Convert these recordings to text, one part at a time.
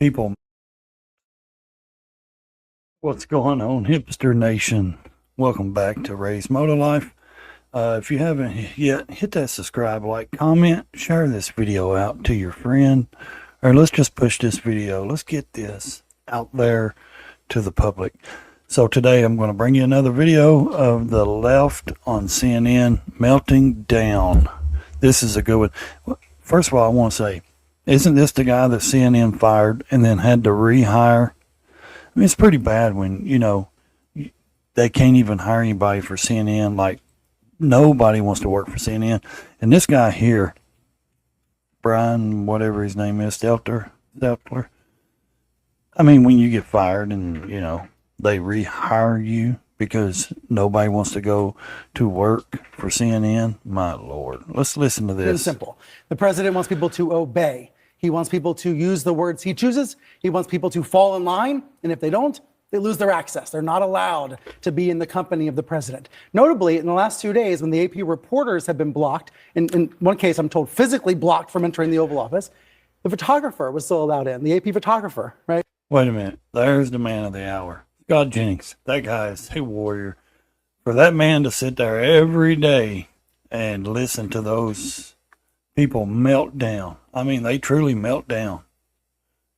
People, what's going on, hipster nation? Welcome back to Ray's Motor Life. If you haven't yet, hit that subscribe, like, comment, share this video out to your friend, or let's just push this video. Let's get this out there to the public. So today I'm going to bring you another video of the left on CNN melting down. This is a good one. First of all, I want to say, isn't this the guy that CNN fired and then had to rehire? I mean, it's pretty bad when, they can't even hire anybody for CNN. Like, nobody wants to work for CNN. And this guy here, Brian, whatever his name is, Stelter. I mean, when you get fired and, they rehire you because nobody wants to go to work for CNN, my Lord. Let's listen to this. It's simple. The president wants people to obey. He wants people to use the words he chooses. He wants people to fall in line. And if they don't, they lose their access. They're not allowed to be in the company of the president. Notably, in the last 2 days, when the AP reporters have been blocked, in one case, I'm told physically blocked from entering the Oval Office, the photographer was still allowed in, the AP photographer, right? Wait a minute. There's the man of the hour. Scott Jennings. That guy is a warrior. For that man to sit there every day and listen to those people melt down. I mean, they truly melt down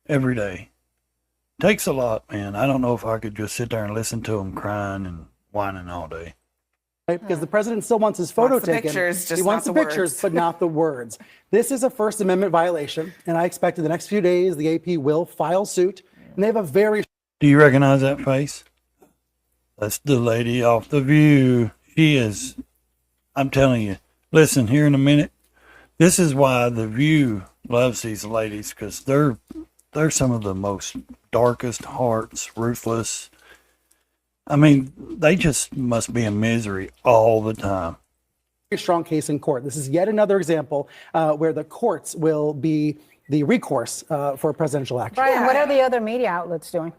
every day. Takes a lot, man. I don't know if I could just sit there and listen to them crying and whining all day. Right? Because the president still wants his photo taken. Pictures, just he wants the pictures, but not the words. This is a First Amendment violation, and I expect in the next few days the AP will file suit, and they have a very... Do you recognize that face? That's the lady off The View. She is, I'm telling you, listen, here in a minute, this is why The View loves these ladies, because they're some of the most darkest hearts, ruthless. I mean, they just must be in misery all the time. Strong case in court. This is yet another example where the courts will be the recourse for presidential action. Brian, what are the other media outlets doing?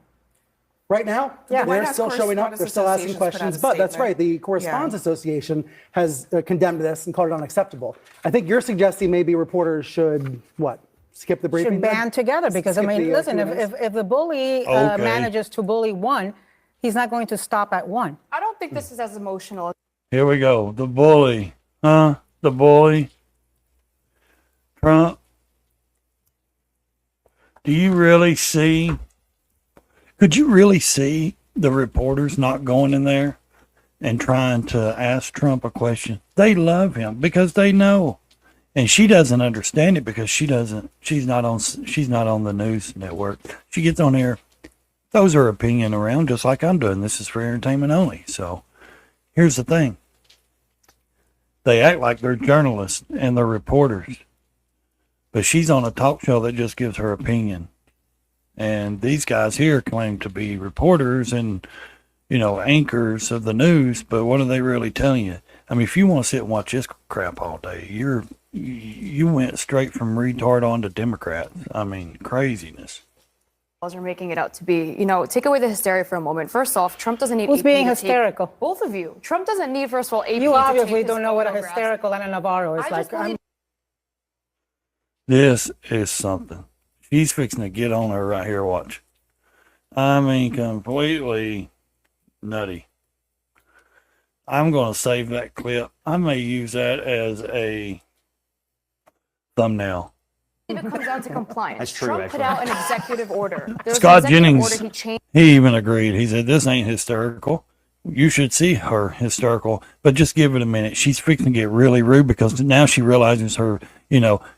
Right now, they're still showing up, they're still asking questions, but that's right. The Correspondents Association has condemned this and called it unacceptable. I think you're suggesting maybe reporters should, what, skip the briefing? Should band together, because, I mean, listen, if the bully manages to bully one, he's not going to stop at one. I don't think this is as emotional. Here we go. The bully. The bully. Trump. Do you really see... Could you really see the reporters not going in there and trying to ask Trump a question? They love him because they know. And she doesn't understand it because she's not on the news network. She gets on there, throws her opinion around just like I'm doing. This is for entertainment only. So here's the thing. They act like they're journalists and they're reporters. But she's on a talk show that just gives her opinion. And these guys here claim to be reporters and, anchors of the news, but what are they really telling you? I mean, if you want to sit and watch this crap all day, you went straight from retard on to Democrat. I mean, craziness. Are making it out to be, take away the hysteria for a moment. First off, Trump doesn't need Who's AP being to hysterical? Take, both of you. Trump doesn't need, first of all, AP You obviously to don't know what a photographs. hysterical Ana Navarro is like. This is something. She's fixing to get on her right here, watch. I mean, completely nutty. I'm going to save that clip. I may use that as a thumbnail. It comes down to compliance. That's true, Trump put out an executive order. Scott Jennings, he even agreed. He said, this ain't hysterical. You should see her hysterical, but just give it a minute. She's fixing to get really rude because now she realizes her,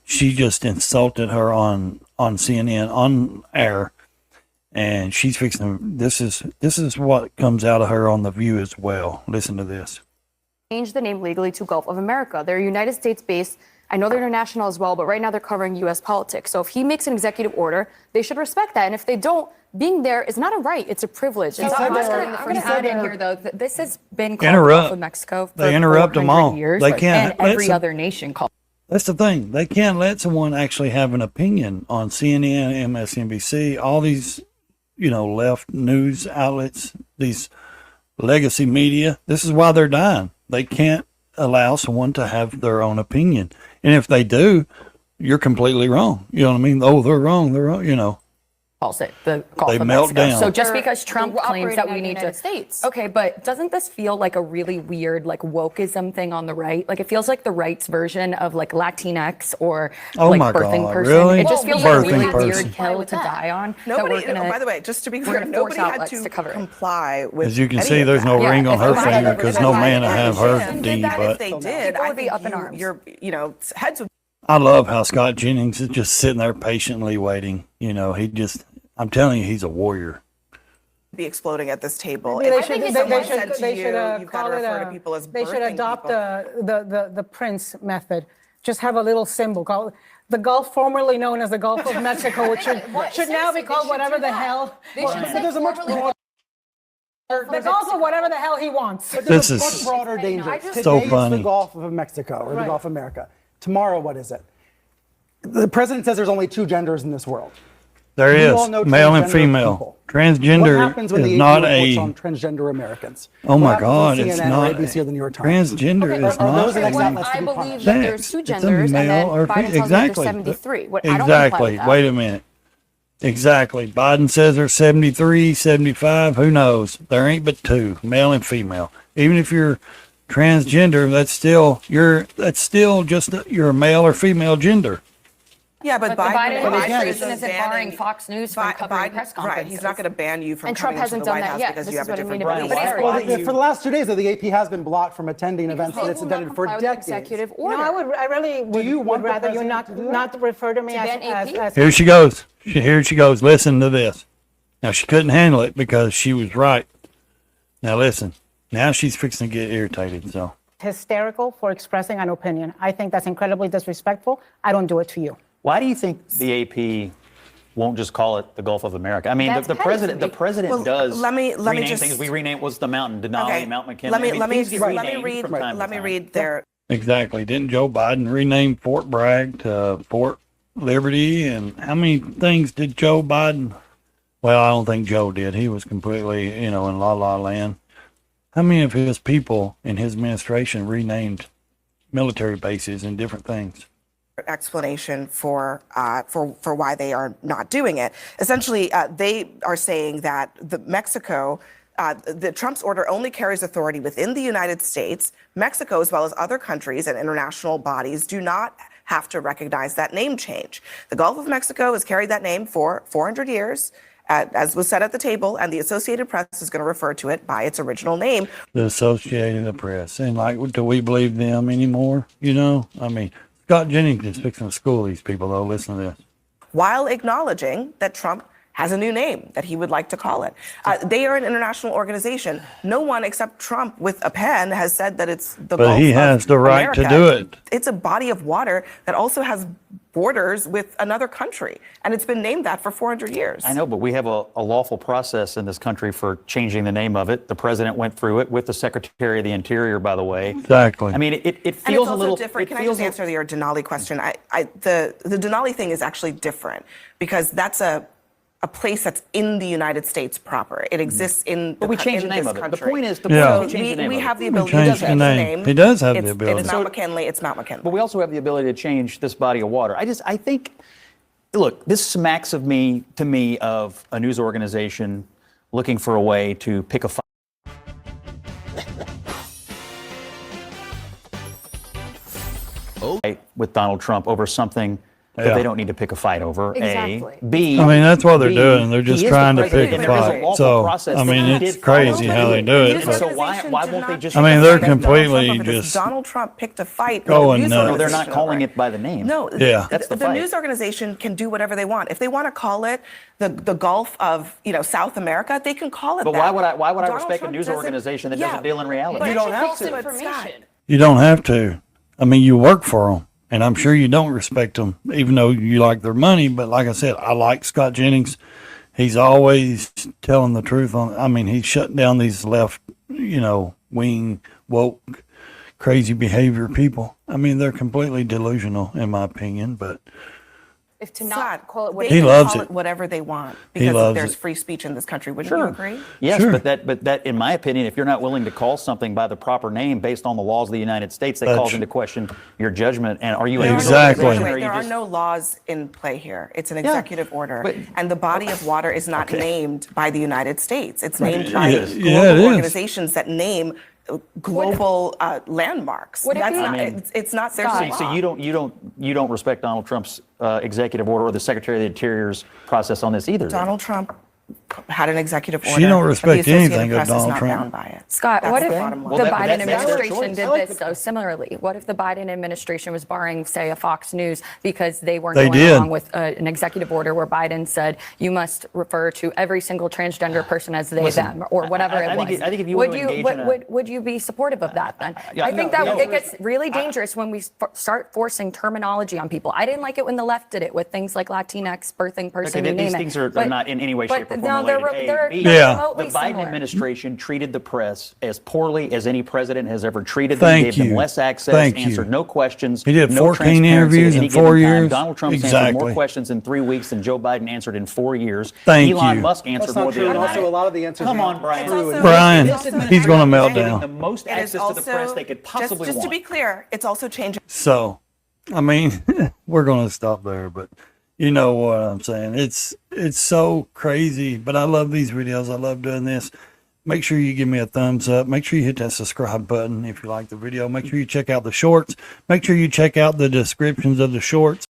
she just insulted her on CNN on air, and she's fixing. This is what comes out of her on The View as well. Listen to this. Change the name legally to Gulf of America. They're United States based. I know they're international as well, but right now they're covering U.S. politics. So if he makes an executive order, they should respect that. And if they don't, being there is not a right; it's a privilege. I'm going to add in here, though, that this has been called Gulf of Mexico for they interrupt them all. years, they can't. and every other nation called. That's the thing. They can't let someone actually have an opinion on CNN, MSNBC, all these, left news outlets, these legacy media. This is why they're dying. They can't allow someone to have their own opinion. And if they do, you're completely wrong. You know what I mean? Oh, they're wrong. They're wrong. calls it the Gulf They of melt Mexico. down. So just because Trump we're claims that operating we in the need to, United States. okay, but doesn't this feel like a really weird like wokeism thing on the right? Like it feels like the right's version of like Latinx or Oh like my birthing God, person. really? It just Well, feels like a birthing really person. weird hill to die on. that Nobody, we're gonna- by the way, just to be we're clear, gonna nobody force had outlets to to cover it. comply with. As you can any see, of there's no that. ring on if her I had finger ever because been no like, man will have her If D. if they But did, People I would be think up in arms. your heads would I love how Scott Jennings is just sitting there patiently waiting. I'm telling you, he's a warrior. be exploding at this table. Maybe If they should, think someone it's said to they you, should you've got call to it refer to people as they should birthing adopt people. the Prince method. Just have a little symbol called the Gulf, formerly known as the Gulf of Mexico, which should now be called whatever the hell. There's a much broader. The Gulf of whatever the hell he wants. This There's a is much broader danger. I just- Today So it's funny. the Gulf of Mexico or the Right. Gulf of America. Tomorrow, what is it? The president says there's only two genders in this world. There We is all know male and transgender female. people. What Transgender happens when is the AP not reports a. on transgender Americans? Oh What my happens on God! It's CNN or not. ABC or the New York Times. Transgender is Are not. those the next a- outlets to I be believe punished? that there's two It's a genders, and male then or Biden tells me exactly. there's 73. What, I don't Exactly. comply with that. Wait a minute. Exactly. Biden says there's 73, 75. Who knows? There ain't but two, male and female. Even if you're transgender, that's still just you're a male or female gender. Yeah, but But the Biden Biden administration isn't barring Fox News from covering press Right, conferences. he's not going to ban you from And Trump coming into hasn't the done White that House yet. because This you is have a what I different mean belief. about Well, Larry. for the last 2 days, the AP has been blocked from attending events that He it's will not attended for comply with the decades. executive No, order. I really you would want the rather you president to do that? not refer to me To ban AP? as Here she goes. Here she goes. Listen to this. Now she couldn't handle it because she was right. Now listen. Now she's fixing to get irritated. So hysterical for expressing an opinion. I think that's incredibly disrespectful. I don't do it to you. Why do you think the AP won't just call it the Gulf of America? I mean, That's the petty president, to the me. president Well, does let me rename just- things. We rename what's the mountain, Denali, Mount McKinley. Let me I mean, let me things get let me renamed read from time to let me time. read their exactly. Didn't Joe Biden rename Fort Bragg to Fort Liberty? And how many things did Joe Biden? Well, I don't think Joe did. He was completely, in la la land. How many of his people in his administration renamed military bases and different things? explanation for why they are not doing it. Essentially, they are saying that the Trump's order only carries authority within the United States. Mexico, as well as other countries and international bodies, do not have to recognize that name change. The Gulf of Mexico has carried that name for 400 years. As was said at the table, and the Associated Press is going to refer to it by its original name. The Associated Press. And do we believe them anymore? I mean, Scott Jennings is fixing to school these people, though. Listen to this. While acknowledging that Trump has a new name that he would like to call it. They are an international organization. No one except Trump with a pen has said that it's the Gulf But he has of the right to America. do it. It's a body of water that also has borders with another country, and it's been named that for 400 years. I know, but we have a lawful process in this country for changing the name of it. The president went through it with the Secretary of the Interior, by the way. Exactly. I mean, it And it's feels also a little different. it Can I feels just answer your Denali question? The Denali thing is actually different because that's a place that's in the United States proper. It exists in But we changed the in name this of it. The country. point is, Yeah. we changed the name we of have it. the ability changed to the change the name. name. He does have the It's ability. Mount McKinley. It's Mount McKinley. But we also have the ability to change this body of water. I think, look, this smacks to me of a news organization looking for a way to pick a fight with Donald Trump over something that Yeah. they don't need to pick a fight over. Exactly. A, B. I mean, that's what they're B, doing. They're he just is the trying to president, pick a and there is fight. lawful So, process I that mean, he it's did crazy follow. how they do it. So But why won't they just? I mean, they're Donald Trump completely over this. just Donald Trump picked a fight. going with a news nuts. No, they're not organization calling over it by the name. No, Yeah. That's the the fight. news organization can do whatever they want. If they want to call it the Gulf of South America, they can call it But that. why would I Donald respect a Trump news doesn't- organization that Yeah, doesn't deal in reality? but You don't Actually, have false to. But Scott, information. you don't have to. I mean, you work for them, and I'm sure you don't respect them, even though you like their money. But like I said, I like Scott Jennings. He's always telling the truth he's shutting down these left, wing, woke, crazy behavior people. I mean, they're completely delusional, in my opinion. But if to not Scott, call it what they it He is. can loves call it. whatever they want because loves there's it. free speech in this country. Wouldn't you agree? Yes, Sure. but that, in my opinion, if you're not willing to call something by the proper name based on the laws of the United States, that That's- calls into question your judgment. And are you a There are no- news Exactly. by the organization, way, or are you there are just- no laws in play here. It's an executive order, but- and the body of water is not named by the United States. It's named by Yeah, global yeah, it is. organizations that name global landmarks. Would it That's be- not, I mean, it's not their Scott, law. So you don't respect Donald Trump's executive order or the Secretary of the Interior's process on this either. then? Donald Trump had an executive order. She don't but the respect Associated anything of Press is Donald not Trump. bound by it. Scott, That's what the if bottom line. the Well, Biden that's their administration choice. did this, though, similarly? What if the Biden administration was barring, say, a Fox News because they weren't They going did. along with an executive order where Biden said you must refer to every single transgender person as they, Listen, them, or whatever I it think was? I think if you would want to you engage in a- would you be supportive of that then? Yeah, I think no, that no. it gets really dangerous when we start forcing terminology on people. I didn't like it when the left did it with things like Latinx, birthing person, Okay, you name these it. things are But- not in any way, but shape, or form no, they're related. they're, A, B, they're Yeah. remotely the Biden similar. administration treated the press as poorly as any president has ever treated Thank them, gave them you. less access, Thank you. answered no questions. He did no 14 transparency interviews at any in 4 given time. years. Donald Trump's answered Exactly. more questions in 3 weeks than Joe Biden answered in 4 years. Thank Elon you. Musk answered That's more not than true. And Elon. also, a lot of the answers Come are on, not Brian. true. And Brian, he's going to melt Giving down. the most It is access to the press they could possibly just want. to be clear, it's also changing. So, I mean, we're going to stop there, but you know what I'm saying. It's so crazy, but I love these videos. I love doing this. Make sure you give me a thumbs up. Make sure you hit that subscribe button if you like the video. Make sure you check out the shorts. Make sure you check out the descriptions of the shorts.